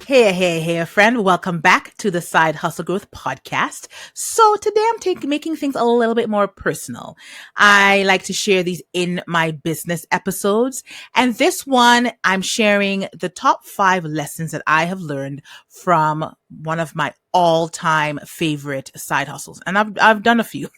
Hey, friend. Welcome back to the Side Hustle Growth Podcast. So today I'm making things a little bit more personal. I like to share these in my business episodes. And this one, I'm sharing the top 5 lessons that I have learned from one of my all-time favorite side hustles. And I've done a few.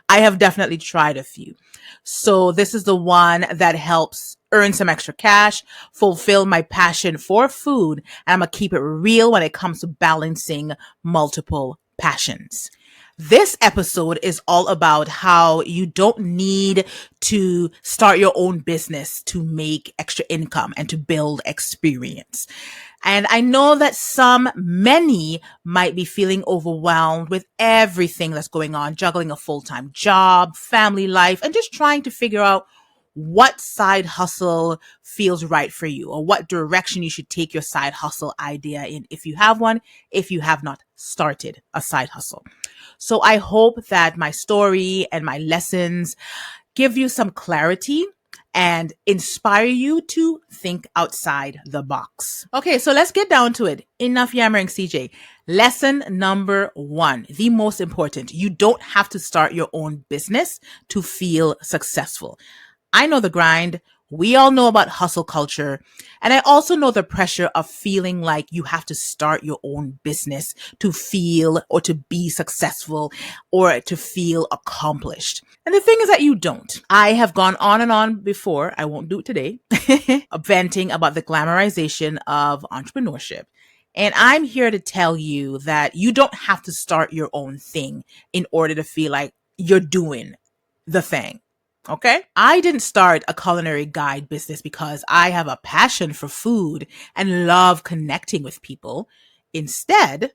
I have definitely tried a few. So this is the one that helps earn some extra cash, fulfill my passion for food, and I'm going to keep it real when it comes to balancing multiple passions. This episode is all about how you don't need to start your own business to make extra income and to build experience. And I know that many might be feeling overwhelmed with everything that's going on, juggling a full-time job, family life, and just trying to figure out what side hustle feels right for you or what direction you should take your side hustle idea in if you have one, if you have not started a side hustle. So I hope that my story and my lessons give you some clarity and inspire you to think outside the box. Okay, so let's get down to it. Enough yammering, CJ. Lesson number 1, the most important. You don't have to start your own business to feel successful. I know the grind. We all know about hustle culture. And I also know the pressure of feeling like you have to start your own business to feel or to be successful or to feel accomplished. And the thing is that you don't. I have gone on and on before. I won't do it today. Venting about the glamorization of entrepreneurship. And I'm here to tell you that you don't have to start your own thing in order to feel like you're doing the thing. Okay. I didn't start a culinary guide business because I have a passion for food and love connecting with people. Instead,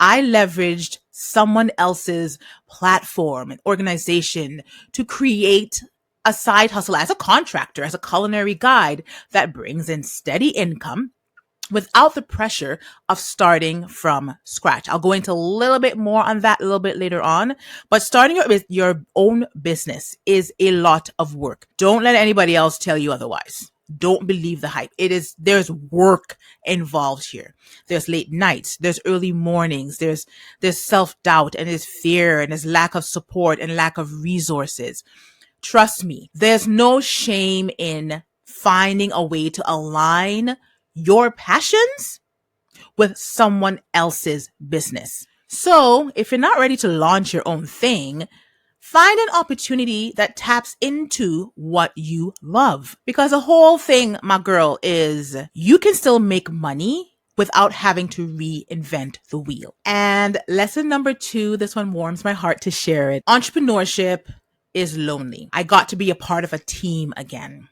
I leveraged someone else's platform and organization to create a side hustle as a contractor, as a culinary guide that brings in steady income without the pressure of starting from scratch. I'll go into a little bit more on that a little bit later on, but starting your own business is a lot of work. Don't let anybody else tell you otherwise. Don't believe the hype. There's work involved here. There's late nights, there's early mornings, there's self-doubt and there's fear and there's lack of support and lack of resources. Trust me, there's no shame in finding a way to align your passions with someone else's business. So if you're not ready to launch your own thing, find an opportunity that taps into what you love. Because the whole thing, my girl, is you can still make money without having to reinvent the wheel. And lesson number 2, this one warms my heart to share it. Entrepreneurship is lonely. I got to be a part of a team again.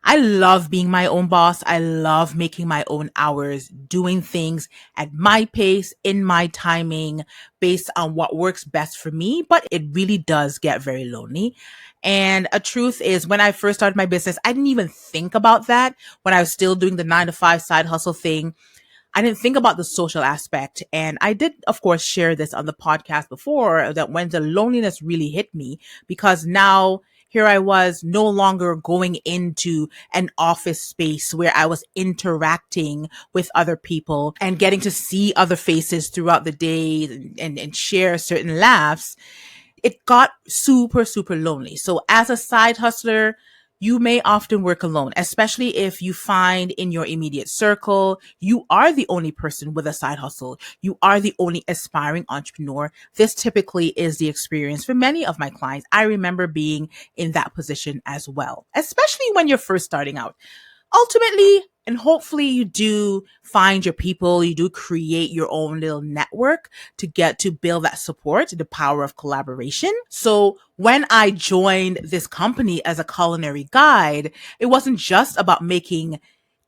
I love being my own boss. I love making my own hours, doing things at my pace, in my timing, based on what works best for me. But it really does get very lonely. And a truth is, when I first started my business, I didn't even think about that when I was still doing the 9-to-5 side hustle thing. I didn't think about the social aspect. And I did, of course, share this on the podcast before, that when the loneliness really hit me, because now here I was no longer going into an office space where I was interacting with other people and getting to see other faces throughout the day and share certain laughs. It got super, super lonely. So as a side hustler, you may often work alone, especially if you find in your immediate circle, you are the only person with a side hustle. You are the only aspiring entrepreneur. This typically is the experience for many of my clients. I remember being in that position as well, especially when you're first starting out. Ultimately, and hopefully you do find your people, you do create your own little network to get to build that support, the power of collaboration. So when I joined this company as a culinary guide, it wasn't just about making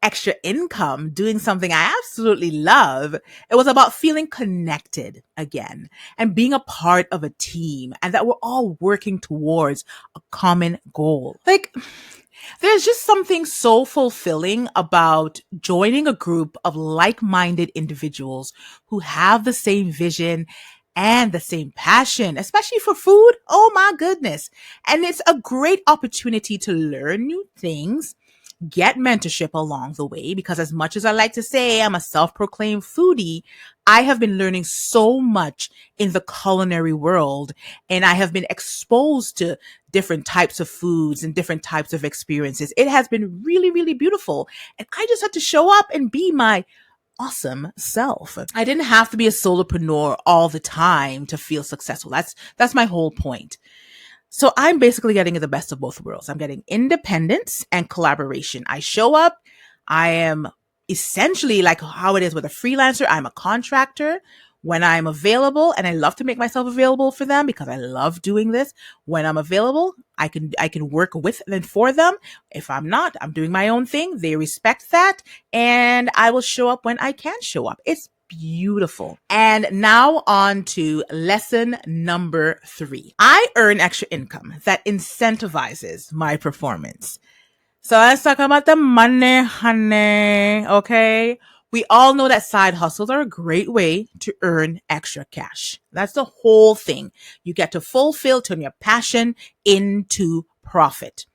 extra income, doing something I absolutely love. It was about feeling connected again and being a part of a team and that we're all working towards a common goal. There's just something so fulfilling about joining a group of like-minded individuals who have the same vision and the same passion, especially for food. Oh my goodness. And it's a great opportunity to learn new things, get mentorship along the way, because as much as I like to say I'm a self-proclaimed foodie, I have been learning so much in the culinary world, and I have been exposed to different types of foods and different types of experiences. It has been really, really beautiful. And I just had to show up and be my awesome self. I didn't have to be a solopreneur all the time to feel successful. That's my whole point. So I'm basically getting the best of both worlds. I'm getting independence and collaboration. I show up. I am essentially like how it is with a freelancer. I'm a contractor when I'm available, and I love to make myself available for them because I love doing this. When I'm available, I can work with and for them. If I'm not, I'm doing my own thing. They respect that, and I will show up when I can show up. It's beautiful. And now on to lesson number 3. I earn extra income that incentivizes my performance. So let's talk about the money, honey. Okay. We all know that side hustles are a great way to earn extra cash. That's the whole thing. You get to turn your passion into profit.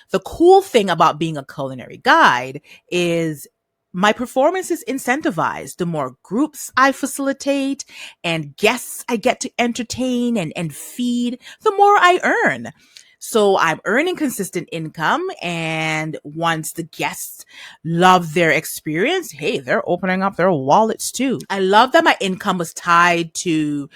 The cool thing about being a culinary guide is my performance is incentivized. The more groups I facilitate and guests I get to entertain and feed, the more I earn. So I'm earning consistent income, and once the guests love their experience, hey, they're opening up their wallets too. I love that my income was tied to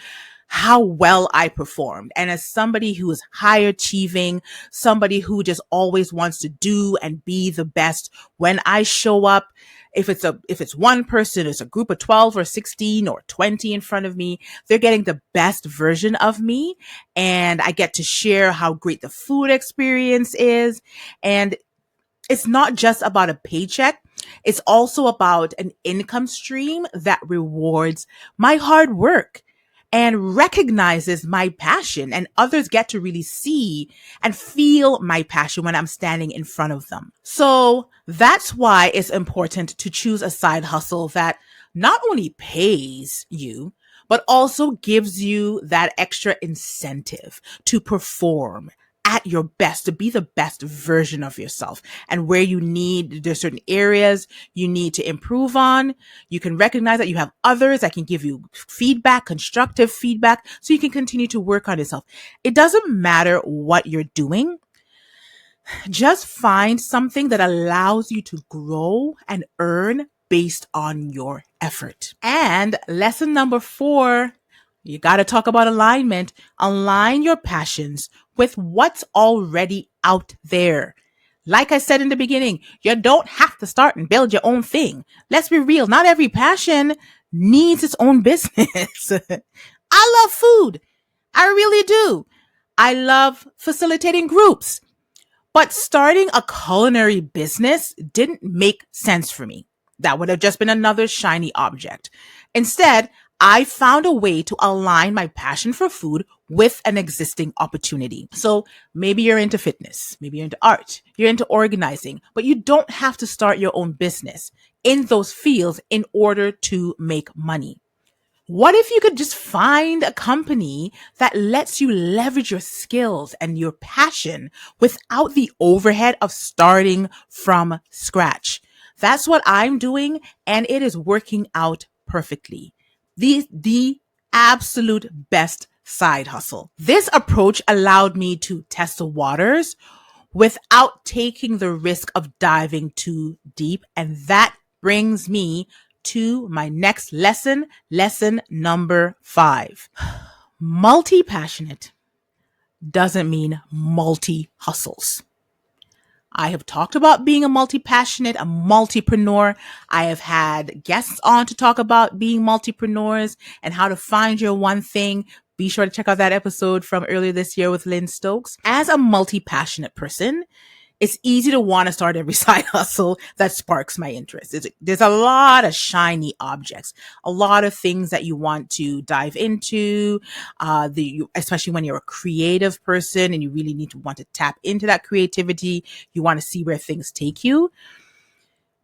how well I performed. And as somebody who is high achieving, somebody who just always wants to do and be the best, when I show up, if it's one person, it's a group of 12 or 16 or 20 in front of me, they're getting the best version of me. And I get to share how great the food experience is. And it's not just about a paycheck. It's also about an income stream that rewards my hard work and recognizes my passion, and others get to really see and feel my passion when I'm standing in front of them. So that's why it's important to choose a side hustle that not only pays you, but also gives you that extra incentive to perform at your best, to be the best version of yourself. And where there's certain areas you need to improve on. You can recognize that you have others that can give you feedback, constructive feedback, so you can continue to work on yourself. It doesn't matter what you're doing. Just find something that allows you to grow and earn based on your effort. And lesson number 4, you got to talk about alignment. Align your passions with what's already out there. Like I said in the beginning, you don't have to start and build your own thing. Let's be real. Not every passion needs its own business. I love food. I really do. I love facilitating groups. But starting a culinary business didn't make sense for me. That would have just been another shiny object. Instead, I found a way to align my passion for food with an existing opportunity. So maybe you're into fitness, maybe you're into art, you're into organizing, but you don't have to start your own business in those fields in order to make money. What if you could just find a company that lets you leverage your skills and your passion without the overhead of starting from scratch? That's what I'm doing, and it is working out perfectly. The absolute best side hustle. This approach allowed me to test the waters without taking the risk of diving too deep, and that brings me to my next lesson, lesson number 5. Multi-passionate doesn't mean multi-hustles. I have talked about being a multi-passionate, a multipreneur. I have had guests on to talk about being multipreneurs and how to find your one thing. Be sure to check out that episode from earlier this year with Lynn Stokes. As a multi-passionate person, it's easy to want to start every side hustle that sparks my interest. There's a lot of shiny objects, a lot of things that you want to dive into, especially when you're a creative person and you really want to tap into that creativity. You want to see where things take you.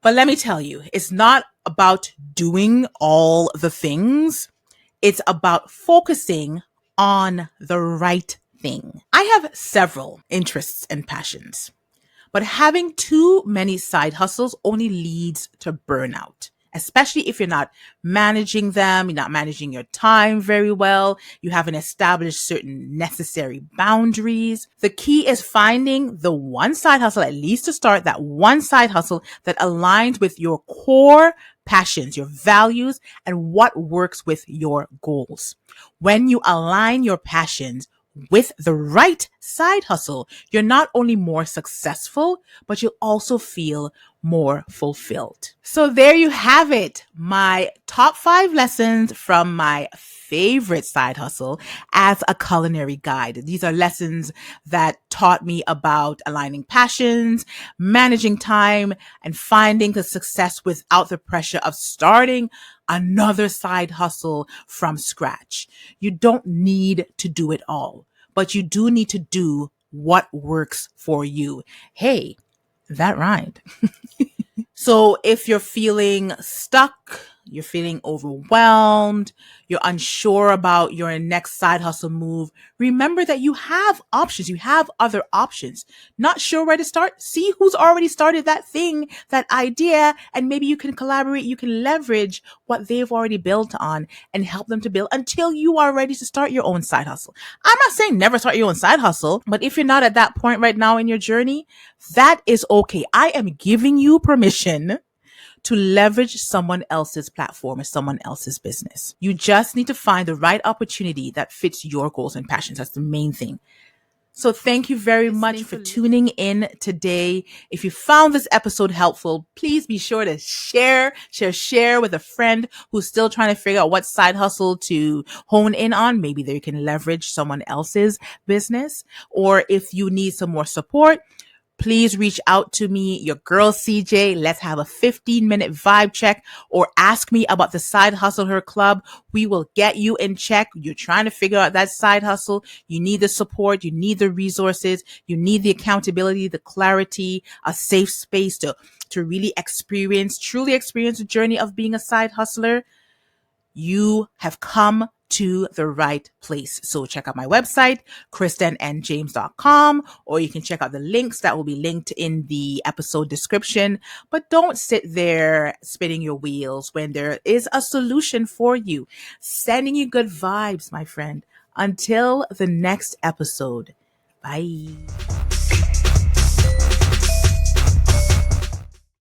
But let me tell you, it's not about doing all the things. It's about focusing on the right thing. I have several interests and passions, But having too many side hustles only leads to burnout, especially if you're not managing them, you're not managing your time very well, you haven't established certain necessary boundaries. The key is finding the one side hustle, at least to start, that one side hustle that aligns with your core passions, your values, and what works with your goals. When you align your passions with the right side hustle, you're not only more successful, but you'll also feel more fulfilled. So there you have it. My top 5 lessons from my favorite side hustle as a culinary guide. These are lessons that taught me about aligning passions, managing time, and finding the success without the pressure of starting another side hustle from scratch. You don't need to do it all, but you do need to do what works for you. Hey, that rhymed. So if you're feeling stuck, you're feeling overwhelmed, you're unsure about your next side hustle move, remember that you have options. You have other options. Not sure where to start? See who's already started that thing, that idea, and maybe you can collaborate, you can leverage what they've already built on and help them to build until you are ready to start your own side hustle. I'm not saying never start your own side hustle, but if you're not at that point right now in your journey, that is okay. I am giving you permission to leverage someone else's platform or someone else's business. You just need to find the right opportunity that fits your goals and passions. That's the main thing. So thank you very much for tuning in today. If you found this episode helpful, please be sure to share with a friend who's still trying to figure out what side hustle to hone in on. Maybe they can leverage someone else's business. Or if you need some more support, please reach out to me, your girl CJ. Let's have a 15-minute vibe check or ask me about the Side Hustle Her Club. We will get you in check. You're trying to figure out that side hustle. You need the support. You need the resources. You need the accountability, the clarity, a safe space to really truly experience the journey of being a side hustler. You have come to the right place. So check out my website, kristenandjames.com, or you can check out the links that will be linked in the episode description. But don't sit there spinning your wheels when there is a solution for you. Sending you good vibes, my friend. Until the next episode. Bye.